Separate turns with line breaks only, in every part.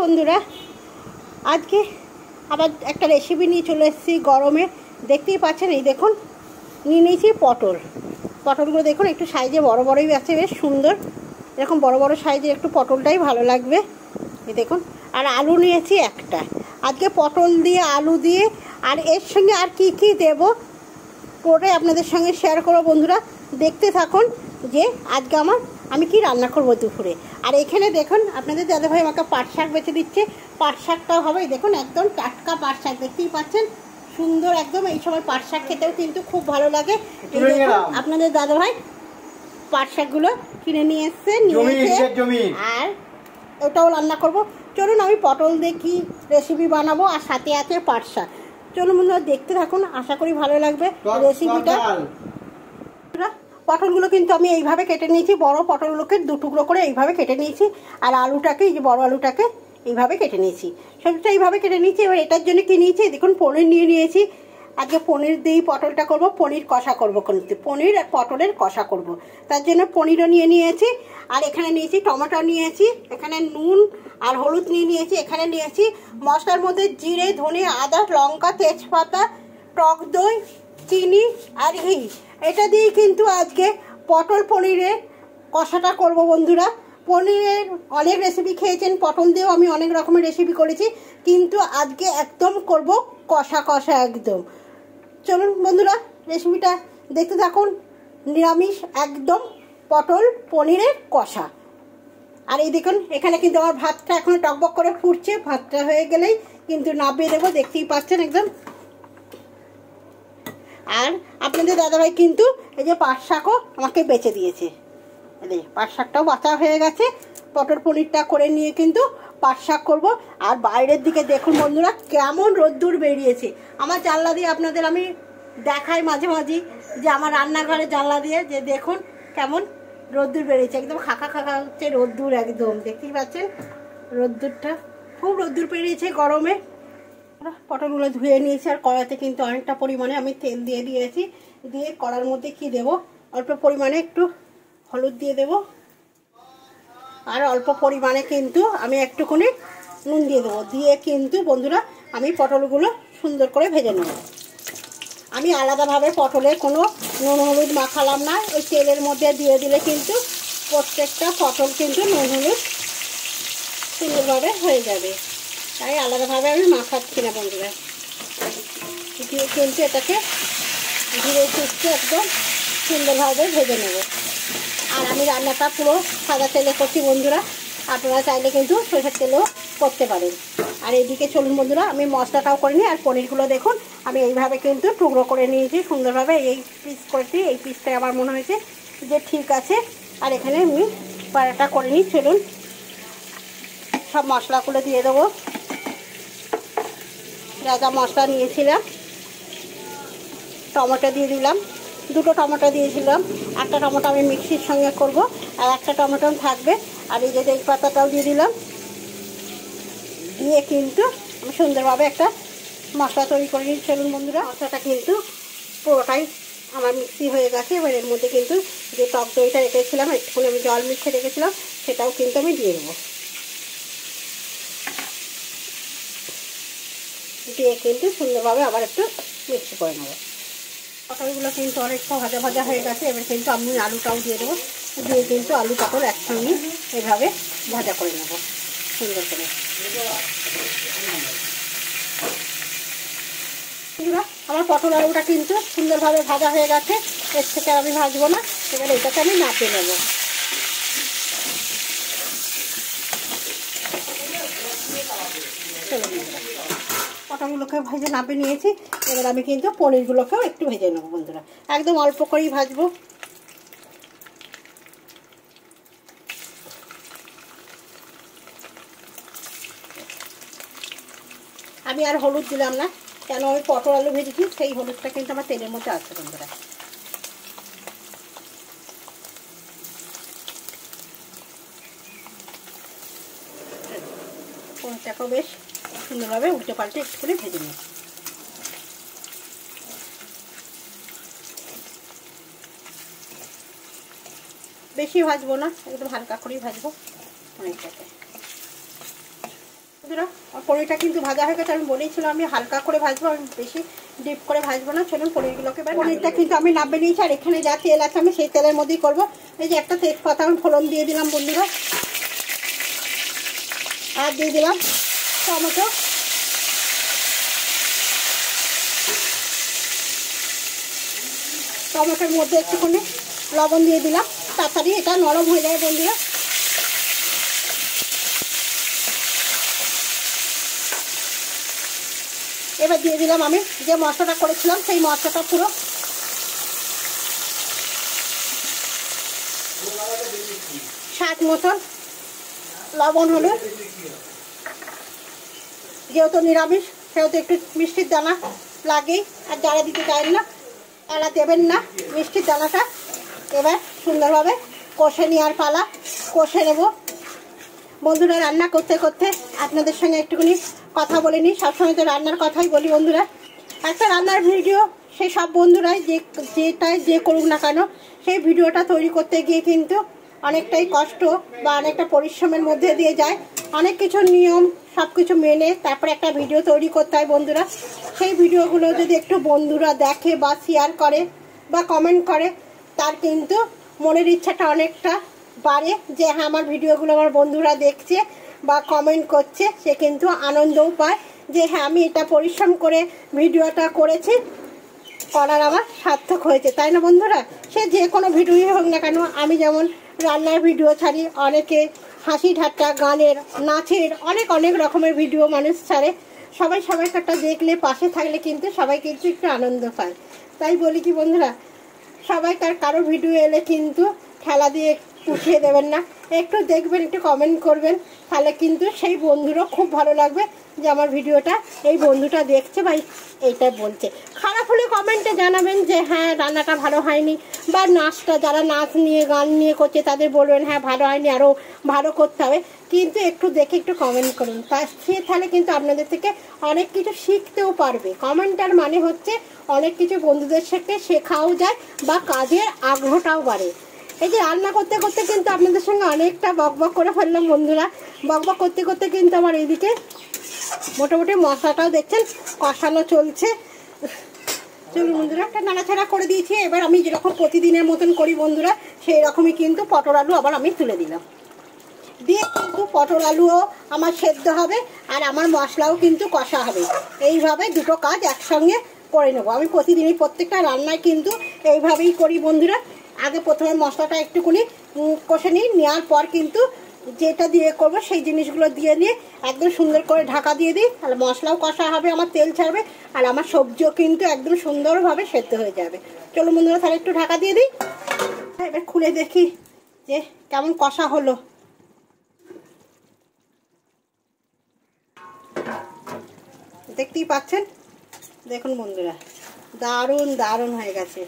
বন্ধুরা, আজকে আবার একটা রেসিপি নিয়ে চলে এসেছি গরমে। দেখতেই পাচ্ছেন, এই দেখুন নিয়ে নিয়েছি পটলগুলো দেখুন একটু সাইজে বড় বড়ই আছে, বেশ সুন্দর। এরকম বড় বড় সাইজের একটু পটলটাই ভালো লাগবে। এই দেখুন, আর আলু নিয়েছি একটা। আজকে পটল দিয়ে আলু দিয়ে আর এর সঙ্গে আর কি কি দেব পুরোটাই আপনাদের সঙ্গে শেয়ার করব। বন্ধুরা দেখতে থাকুন যে আজকে আমি কি রান্না করব দুপুরে। আর এখানে দেখুন আপনাদের দাদাভাই আমাকে পাট শাক বেছে দিচ্ছে। পাট শাকটাও হবে, দেখুন একদম টাটকা পাট শাক, দেখতেই পাচ্ছেন সুন্দর একদম। এই সময় পাট শাক খেতেও কিন্তু খুব ভালো লাগে। আপনাদের দাদাভাই পাট শাকগুলো কিনে নিয়ে এসছে, আর ওটাও রান্না করব। চলুন আমি পটল দিয়ে কি রেসিপি বানাবো, আর সাথে আছে পাট শাক। চলুন বন্ধুরা দেখতে থাকুন, আশা করি ভালো লাগবে রেসিপিটা। পটলগুলো কিন্তু আমি এইভাবে কেটে নিয়েছি, বড় পটলগুলোকে দু টুকরো করে এইভাবে কেটে নিয়েছি। আর আলুটাকে, এই যে বড় আলুটাকে এইভাবে কেটে নিয়েছি, সবটা এইভাবে কেটে নিয়েছি। এবার এটার জন্য কি নিয়েছি দেখুন, পনির নিয়ে নিয়েছি। আজকে পনির দিয়েই পটলটা করব, পনির কষা করব, কিন্তু পনির আর পটলের কষা করব। তার জন্য পনিরও নিয়ে নিয়েছি। আর এখানে নিয়েছি টমেটো নিয়েছি, এখানে নুন আর হলুদ নিয়ে নিয়েছি। এখানে নিয়েছি মশলার মধ্যে জিরে, ধনে, আদা, লঙ্কা, তেজপাতা, টক দই, চিনি আর ঘি। এটা দিয়েই কিন্তু আজকে পটল পনিরের কষাটা করব। বন্ধুরা পনিরের অনেক রেসিপি খেয়েছেন, পটল দিয়েও আমি অনেক রকমের রেসিপি করেছি, কিন্তু আজকে একদম করব কষা কষা একদম। চলুন বন্ধুরা রেসিপিটা দেখতে থাকুন। নিরামিষ একদম পটল পনিরের কষা। আর এই দেখুন এখানে কিন্তু আমার ভাতটা এখন টকবক করে ফুটছে। ভাতটা হয়ে গেলেই কিন্তু নামিয়ে দেবো, দেখতেই পাচ্ছেন একদম। আর আপনাদের দাদাভাই কিন্তু এই যে পাট শাকও আমাকে বেচে দিয়েছে। এই পাট শাকটাও বাছা হয়ে গেছে। পটল পনিরটা করে নিয়ে কিন্তু পাট শাক করবো। আর বাইরের দিকে দেখুন বন্ধুরা কেমন রোদ্দুর বেরিয়েছে। আমার জানলা দিয়ে আপনাদের আমি দেখাই মাঝে মাঝে, যে আমার রান্নাঘরে জানলা দিয়ে, যে দেখুন কেমন রোদ্দুর বেরিয়েছে। একদম খাকা খাকা হচ্ছে রোদ্দুর, একদম দেখতেই পাচ্ছেন রোদ্দুরটা, খুব রোদ্দুর বেরিয়েছে গরমে। পটলগুলো ধুয়ে নিয়েছি, আর কড়াইতে কিন্তু অনেকটা পরিমাণে আমি তেল দিয়ে দিয়েছি। দিয়ে কড়ার মধ্যে কি দেব, অল্প পরিমাণে একটু হলুদ দিয়ে দেব, আর অল্প পরিমাণে কিন্তু আমি একটুখানি নুন দিয়ে দেবো। দিয়ে কিন্তু বন্ধুরা আমি পটলগুলো সুন্দর করে ভেজে নেব। আমি আলাদাভাবে পটলে কোনো নুন হলুদ মাখালাম না, ওই তেলের মধ্যে দিয়ে দিলে কিন্তু প্রত্যেকটা পটল কিন্তু নুন হলুদ সুন্দরভাবে হয়ে যাবে। তাই আলাদাভাবে আমি মাখাচ্ছি না বন্ধুরা। দিয়ে কিন্তু এটাকে ধীরে সুস্থে একদম সুন্দরভাবে ভেজে নেব। আর আমি রান্নাটা পুরো সাদা তেলে করছি বন্ধুরা, আপনারা চাইলে কিন্তু সরষের তেলেও করতে পারেন। আর এইদিকে চলুন বন্ধুরা আমি মশলাটাও করে নিই। আর পনিরগুলো দেখুন আমি এইভাবে কিন্তু টুকরো করে নিয়েছি সুন্দরভাবে, এই পিস করেছি। এই পিসটাই আমার মনে হয়েছে যে ঠিক আছে। আর এখানে আমি পাড়াটা করে নিই। চলুন সব মশলাগুলো দিয়ে দেবো, যা যা মশলা নিয়েছিলাম। টমেটো দিয়ে দিলাম, দুটো টমেটো দিয়েছিলাম। একটা টমেটো আমি মিক্সির সঙ্গে করব, আর একটা টমেটো থাকবে। আর এই যে তেজপাতাটাও দিয়ে দিলাম। দিয়ে কিন্তু আমি সুন্দরভাবে একটা মশলা তৈরি করে নিই। চলুন বন্ধুরা মশলাটা কিন্তু পুরোটাই আমার মিক্সি হয়ে গেছে। এবার এর মধ্যে কিন্তু যে টক দইটা রেখেছিলাম, একটুখানি আমি জল মিশিয়ে রেখেছিলাম, সেটাও কিন্তু আমি দিয়ে দেবো। দিয়ে কিন্তু সুন্দরভাবে আবার একটু মিক্সি করে নেবো। পটলগুলো কিন্তু অনেকটা ভাজা ভাজা হয়ে গেছে। এবার কিন্তু আমি আলুটাও দিয়ে দেবো। দিয়ে কিন্তু আলু পটল একসঙ্গে এভাবে ভাজা করে নেব সুন্দর করে। আমার পটল আলুটা কিন্তু সুন্দরভাবে ভাজা হয়ে গেছে, এর থেকে আমি ভাজবো না। এবার এটাকে আমি নাপিয়ে নেব। পটলগুলোকে ভেজে নাপিয়ে নিয়েছি। এবার আমি কিন্তু পনিরগুলোকেও একটু ভেজে নেবো বন্ধুরা, একদম অল্প করেই ভাজবো। আমি আর হলুদ দিলাম না, কেন আমি পটল আলু ভেজেছি, সেই হলুদটা কিন্তু আমার তেলের মধ্যে আছে বন্ধুরা। পনিরটাকেও বেশ সুন্দরভাবে উল্টে পাল্টে একটু করে ভেজে নিই। বেশি ভাজবো না, একদম হালকা করেই ভাজবো পনিরটাকে। বন্ধুরা পনিরটা কিন্তু ভাজা হয়ে গেছে। আমি বলেছিলাম আমি হালকা করে ভাজবো, আমি বেশি ডিপ করে ভাজবো না। চলুন পনিরগুলোকে, পনিরটা কিন্তু আমি নামিয়ে নিয়েছি। আর এখানে যা তেল আছে আমি সেই তেলের মধ্যেই করবো। এই যে একটা তেজপাতা আমি ফোড়ন দিয়ে দিলাম বন্ধুরা, আর দিয়ে দিলাম টমেটো, টমেটোর মধ্যে একটুখানি লবণ দিয়ে দিলাম, তাড়াতাড়ি এটা নরম হয়ে যায় বন্ধুরা। এবার দিয়ে দিলাম আমি যে মশলাটা করেছিলাম সেই মশলাটা পুরো, স্বাদ মতন লবণ হলো, যেহেতু নিরামিষ সেহেতু একটু মিষ্টির দানা লাগেই। আর যারা দিতে চান না তারা দেবেন না মিষ্টির দানাটা। এবার সুন্দরভাবে কষে নেওয়ার পালা, কষে নেব বন্ধুরা। রান্না করতে করতে আপনাদের সঙ্গে একটুখানি কথা বলে নিই, সবসময় তো রান্নার কথাই বলি বন্ধুরা। একটা রান্নার ভিডিও সেই সব বন্ধুরাই যে করুক না কেন, সেই ভিডিওটা তৈরি করতে গিয়ে কিন্তু অনেকটাই কষ্ট বা অনেকটা পরিশ্রমের মধ্যে দিয়ে যায়। অনেক কিছু নিয়ম সব কিছু মেনে তারপরে একটা ভিডিও তৈরি করতে হয় বন্ধুরা। সেই ভিডিওগুলো যদি একটু বন্ধুরা দেখে বা শেয়ার করে বা কমেন্ট করে, তার কিন্তু মনের ইচ্ছাটা অনেকটা বাড়ে যে হ্যাঁ আমার ভিডিওগুলো আমার বন্ধুরা দেখছে বা কমেন্ট করছে। সে কিন্তু আনন্দও পায় যে হ্যাঁ আমি এটা পরিশ্রম করে ভিডিওটা করেছি, করার আমার সার্থক হয়েছে, তাই না বন্ধুরা? সে যে কোনো ভিডিওই হোক না কেন, আমি যেমন রান্নার ভিডিও ছাড়ি, অনেকে হাসি ঠাট্টা, গানের, নাচের, অনেক অনেক রকমের ভিডিও মানুষ ছাড়ে। সবাইকারটা দেখলে পাশে থাকলে কিন্তু সবাই কিন্তু একটু আনন্দ পায়। তাই বলি কি বন্ধুরা, সবাইকার কারো ভিডিও এলে কিন্তু ঠেলা দিয়ে উঠিয়ে দেবেন না, একটু দেখবেন, একটু কমেন্ট করবেন, তাহলে কিন্তু সেই বন্ধুরও খুব ভালো লাগবে যে আমার ভিডিওটা এই বন্ধুটা দেখছে বা এইটা বলছে। খারাপ হলে কমেন্টে জানাবেন যে হ্যাঁ রান্নাটা ভালো হয়নি, বা নাচটা যারা নাচ নিয়ে গান নিয়ে করছে তাদের বলবেন হ্যাঁ ভালো হয়নি, আরও ভালো করতে হবে। কিন্তু একটু দেখে একটু কমেন্ট করুন, তাহলে কিন্তু আপনাদের থেকে অনেক কিছু শিখতেও পারবে। কমেন্টার মানে হচ্ছে অনেক কিছু বন্ধুদের সাথে শেখাও যায় বা কাজের আগ্রহটাও বাড়ে। এই যে রান্না করতে করতে কিন্তু আপনাদের সঙ্গে অনেকটা বকবক করে ফেললাম বন্ধুরা। বকবক করতে করতে কিন্তু আমার এইদিকে মোটামুটি মশলাটাও দেখছেন কষানো চলছে। চলুন বন্ধুরা, একটা নাড়াচাড়া করে দিয়েছি। এবার আমি যেরকম প্রতিদিনের মতন করি বন্ধুরা, সেই রকমই কিন্তু পটল আলু আবার আমি তুলে দিলাম, দিয়ে কিন্তু পটল আলুও আমার সেদ্ধ হবে আর আমার মশলাও কিন্তু কষা হবে। এইভাবে দুটো কাজ একসঙ্গে করে নেবো। আমি প্রতিদিনই প্রত্যেকটা রান্নায় কিন্তু এইভাবেই করি বন্ধুরা। আগে প্রথমে মশলাটা একটুখানি কষে নিই, নেওয়ার পর কিন্তু যেটা দিয়ে করবো সেই জিনিসগুলো দিয়ে নিয়ে একদম সুন্দর করে ঢাকা দিয়ে দিই, তাহলে মশলাও কষা হবে, আমার তেল ছাড়বে, আর আমার সবজিও কিন্তু একদম সুন্দরভাবে সেদ্ধ হয়ে যাবে। চলো বন্ধুরা, তাহলে একটু ঢাকা দিয়ে দিই। এবার খুলে দেখি যে কেমন কষা হলো। দেখতেই পাচ্ছেন, দেখুন বন্ধুরা, দারুণ দারুণ হয়ে গেছে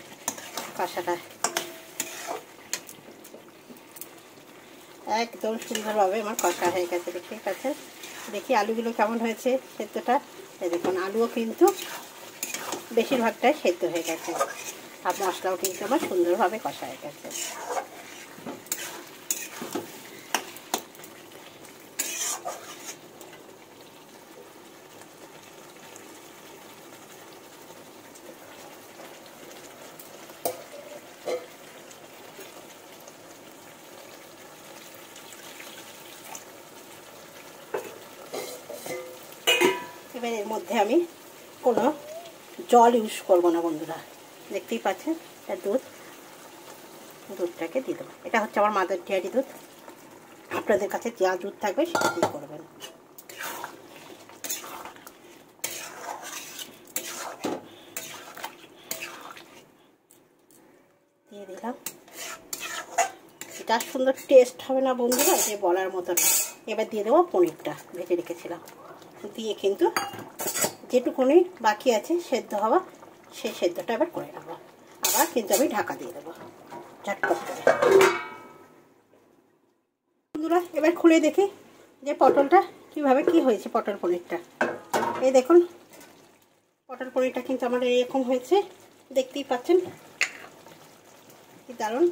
কষাটা, একদম সুন্দরভাবে আমার কষা হয়ে গেছে। দেখতেই পাচ্ছেন, দেখি আলুগুলো কেমন হয়েছে সেদ্ধটা। এই দেখুন আলুও কিন্তু বেশিরভাগটাই সেদ্ধ হয়ে গেছে, আর মশলাও কিন্তু আমার সুন্দরভাবে কষা হয়ে গেছে। এবার এর মধ্যে আমি কোনো জল ইউজ করবো না বন্ধুরা, দেখতেই পাচ্ছেন দুধটাকে দিয়ে দেবো। এটা হচ্ছে আমার মাদার ডেয়ারি দুধ, আপনাদের কাছে যা দুধ থাকবে সেটা দিয়ে করবেন। দিয়ে দিলাম, এটা সুন্দর টেস্ট হবে না বন্ধুরা যে বলার মতো না। এবার দিয়ে দেবো পনিরটা ভেজে রেখেছিলাম, দিয়ে কিন্তু যেটুকুনি বাকি আছে সেদ্ধ হওয়া সেই সেদ্ধটা এবার করে নেবো। আবার কিন্তু আমি ঢাকা দিয়ে দেবো ঝটপট করে। বন্ধুরা এবার খুলে দেখি যে পটলটা কিভাবে কি হয়েছে, পটল পনিরটা। এই দেখুন পটল পনিরটা কিন্তু আমার এরকম হয়েছে, দেখতেই পাচ্ছেন কি দারুণ।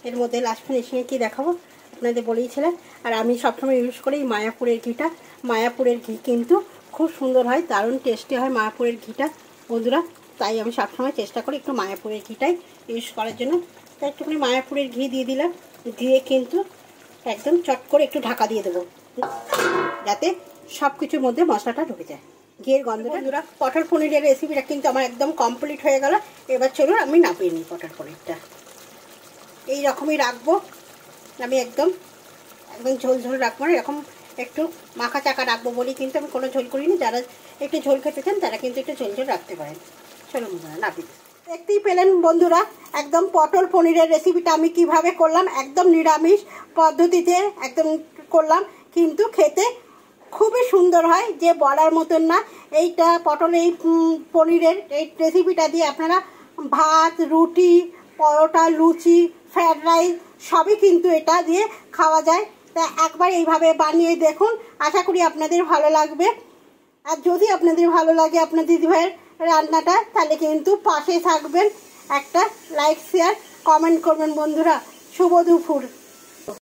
এর মধ্যে লাস্ট ফিনিশিংয়ে কী দেখাবো আপনাদের বলেইছিলাম। আর আমি সবসময় ইউজ করি মায়াপুরের ঘিটা, মায়াপুরের ঘি কিন্তু খুব সুন্দর হয়, দারুণ টেস্টি হয় মায়াপুরের ঘিটা বন্ধুরা। তাই আমি সবসময় চেষ্টা করি একটু মায়াপুরের ঘিটাই ইউজ করার জন্য। তাই একটুখানি মায়াপুরের ঘি দিয়ে দিলাম, দিয়ে কিন্তু একদম চট করে একটু ঢাকা দিয়ে দেবো যাতে সব কিছুর মধ্যে মশলাটা ঢুকে যায়। ঘিয়ের গন্ধটা বন্ধুরা পটল পনিরের রেসিপিটা কিন্তু আমার একদম কমপ্লিট হয়ে গেল। এবার চলুন আমি নামিয়ে নিই পটল পনিরটা। এই রকমই রাখবো আমি, একদম ঝোল ঝোল রাখবো না, এরকম একটু মাখা চাকা রাখবো বলি কিন্তু আমি কোনো ঝোল করিনি। যারা একটু ঝোল খেতে চান তারা কিন্তু একটু ঝোল ঝোল রাখতে পারেন। চলুন বন্ধুরা নামিয়ে। দেখতেই পেলেন বন্ধুরা একদম পটল পনিরের রেসিপিটা আমি কিভাবে করলাম, একদম নিরামিষ পদ্ধতিতে একদম করলাম, কিন্তু খেতে খুবই সুন্দর হয়, যে বলার মতন না। এইটা পটল এই পনিরের এই রেসিপিটা দিয়ে আপনারা ভাত, রুটি, পরোটা, লুচি, ফ্রায়েড রাইস সবই কিন্তু এটা দিয়ে খাওয়া যায়। তা একবার এইভাবে বানিয়ে দেখুন, আশা করি আপনাদের ভালো লাগবে। আর যদি আপনাদের ভালো লাগে আপনার দিদিভাইয়ের রান্নাটা, তাহলে কিন্তু পাশে থাকবেন, একটা লাইক শেয়ার কমেন্ট করবেন বন্ধুরা। শুভ দুপুর।